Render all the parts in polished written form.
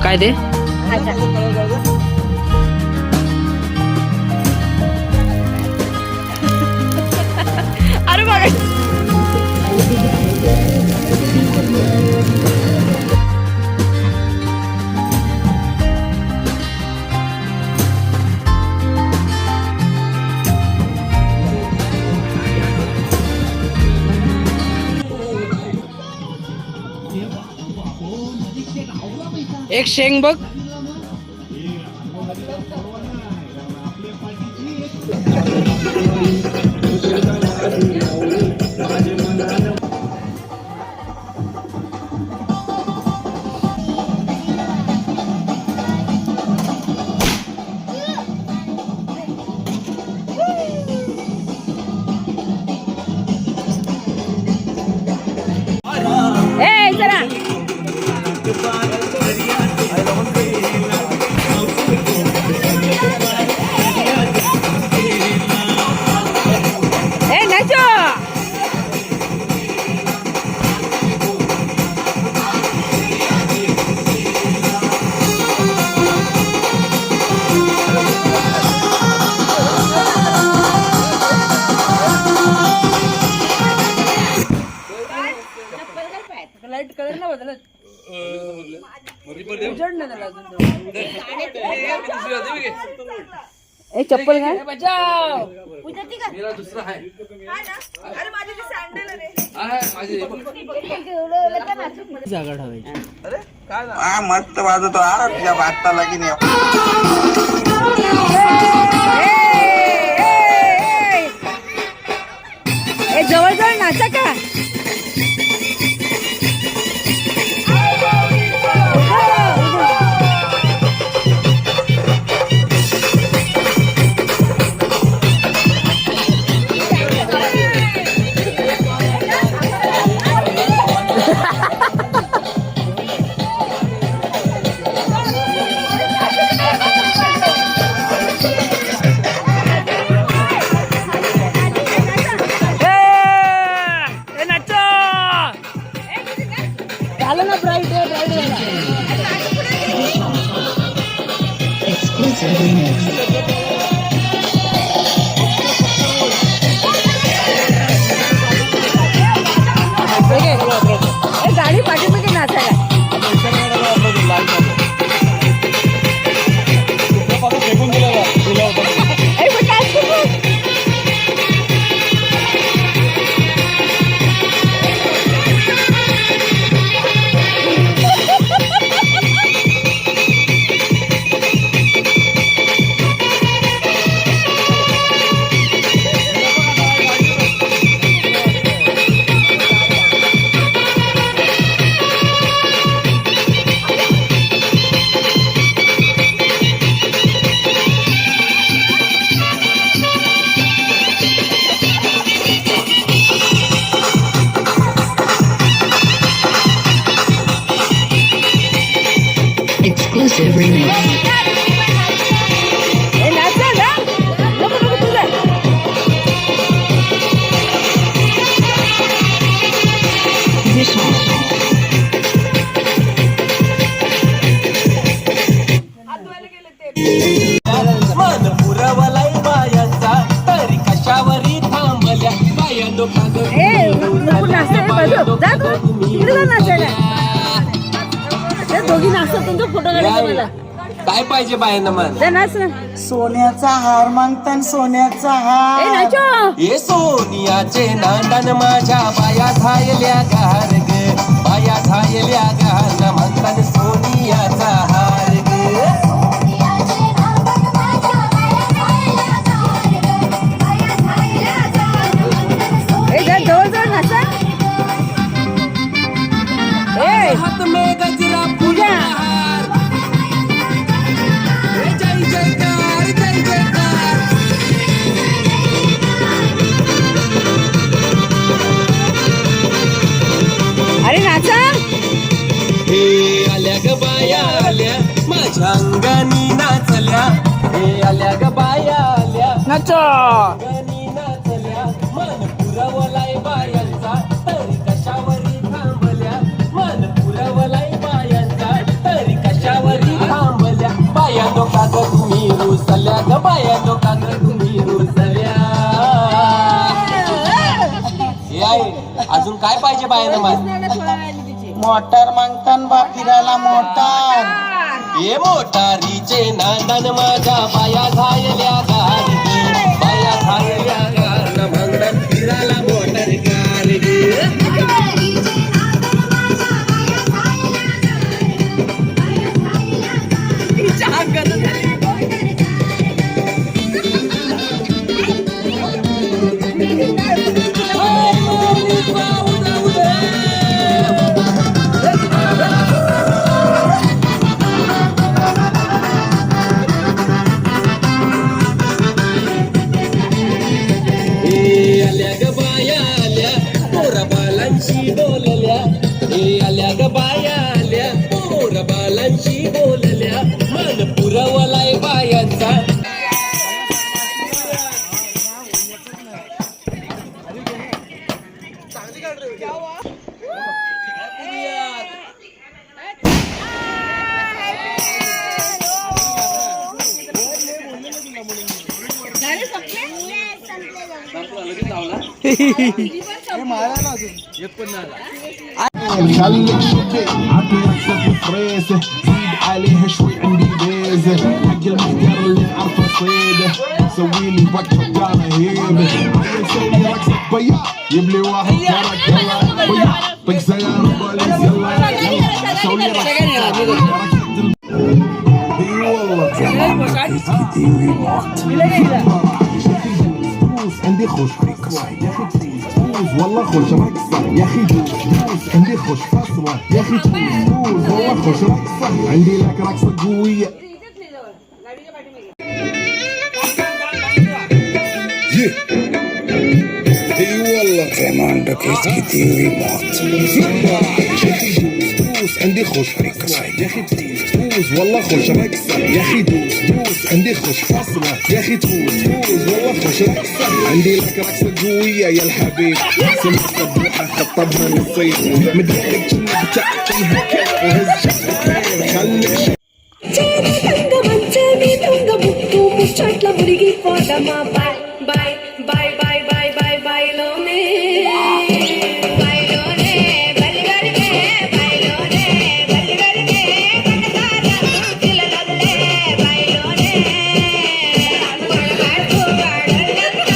काय ते अरे बघा एक शेंग बघ. ए जरा ए नाचो लाईट कलर ना बदलत ए चप्पल घाल बचाव मेरा दुसरा आहे. अरे माझी ती सॅन्डल रे जागा ठेवायची. मस्त वाजतो तुझ्या बागताला की नाही. ए जवळ जवळ नाचा का झालं ना ब्राईट आहे गाडी पाठीमागे नाचायला Exclusive remix. पुरवलाई बायांचा तरी कशावरी थांबल्या बाया दोघी नाचतात तुमचा फोटो काढायचा मला काय पाहिजे बायांना मग नाच ना सोन्याचा हार मागतान सोन्याचा हार नाचो हे सोनियाचे नांदन माझ्या बाया झायल्या गार ग बाया झायल्या गार म्हणतान सोनियाचा हार ग जवळ जवळ नाचा हात में गजरा पूजा जय जयकार जय जयकार अरे नाचा हे आल्या ग बाया आल्या माझ्या अंगानी नाचल्या हे आल्या ग बाया आल्या नाचो. अंगानी नाचल्या मन पुरवलाय बायांचा तरी कशावरी थांबल्या मन पुरवलाय बायांचा तरी कशावरी पायानं मार तिची मोटर मागतान बा फिरायला मोटर ये मोटारीचे नांदन माझ्या बाया झायल्या गार ग बाया झायल्या गार मंगळन फिरायला मोटर गार ग आल्या ग बाया आल्या पोरा बालांशी बोलल्या आल्या ग बाया आल्या पोरा बालांशी बोलल्या मन पुरवलाय बायांचा خليك شبك عطي نفسك فريسه زيد عليها شوي عندي بيزه حق المحتار اللي نعرفه صيده سويلي وقفه دانا هيبه نسوي رقصه بيا يبلي واحد كرك يلا بيا طق سيارة بوليس يلا سوي رقصه اي والله عندي خوش رقصه والله خوش رقصه يا اخي دوس عندي خوش فصله يا اخي دوس والله خوش رقصه عندي لك رقصه قويه اي والله زمان بكيت كتير موت دوس عندي خوش رقصه يا اخي دوس والله خوش رقصه يا اخي دوس عندي خوش فصله يا اخي دوس والله خوش رقصه عندي لك رقصه قويه يا الحبيب سمع صبوحه خطبها نصيب مدرب كنا بتاعتها كيف وهز شعرك خليك ముచ్చట్ల మురిగి పోదమా బాయ్ బాయ్ బాయ్ బాయ్ బాయ్ బాయ్ బాయ్లోనే బాయ్లోనే బలిగరిగే బాయ్లోనే బలిగరిగే కటకార పిల్లలొల్లే బాయ్లోనే వడగాడు వాడల్లంక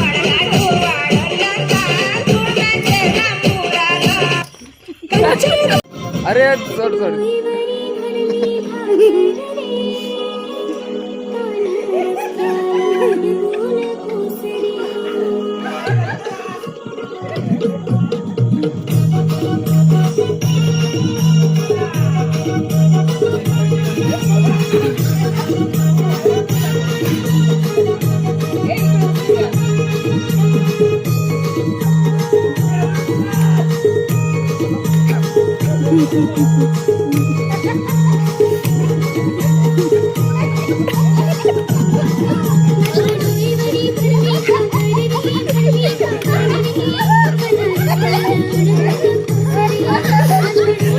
వడగాడు వాడల్లంక చూడమంటే రామురాగా अरे सोड सोड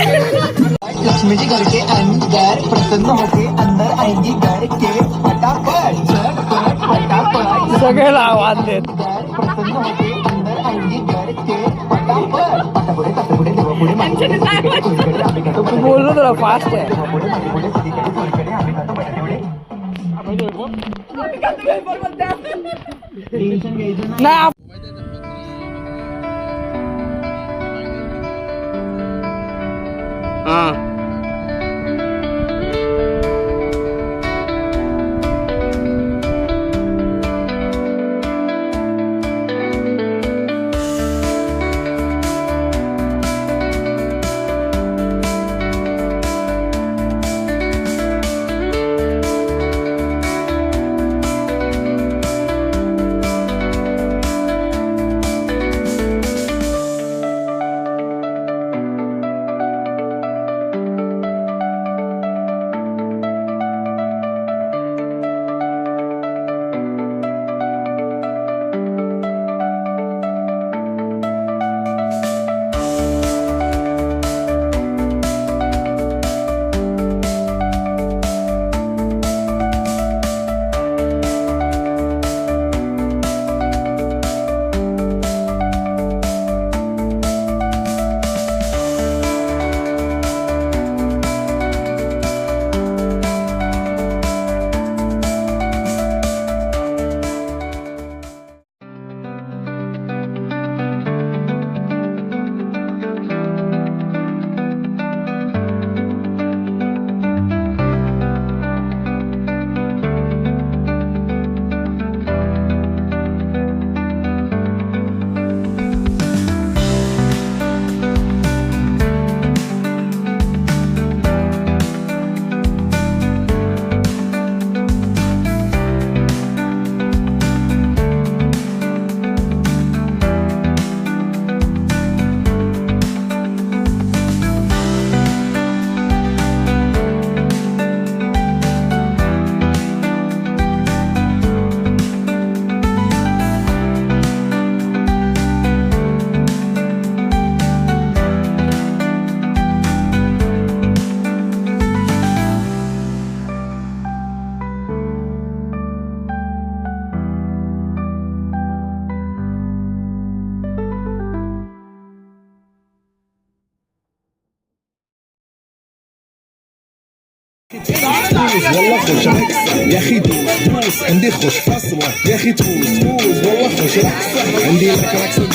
लक्ष्मी जी घर के अंदर प्रसन्न होके अंदर आएंगी घर के फटाफट झटपट फटाफट सगळे आवाज देत प्रसन्न होके अंदर आएंगी घर के फटाफट पटापुढे ताटापुढे देवापुढे मागेपुढे सगळीकडे आम्ही खातो तू बोललो तुला फास्ट आहे देवापुढे मागेपुढे सगळीकडे सोयीकडे आम्ही खातो बटाटेवडे टेन्शन घ्यायचं नाही हा دوس والله خوش رقصة يا اخي دوس عندي خوش فصلة يا اخي دوس والله خوش رقصة عندي لك رقصة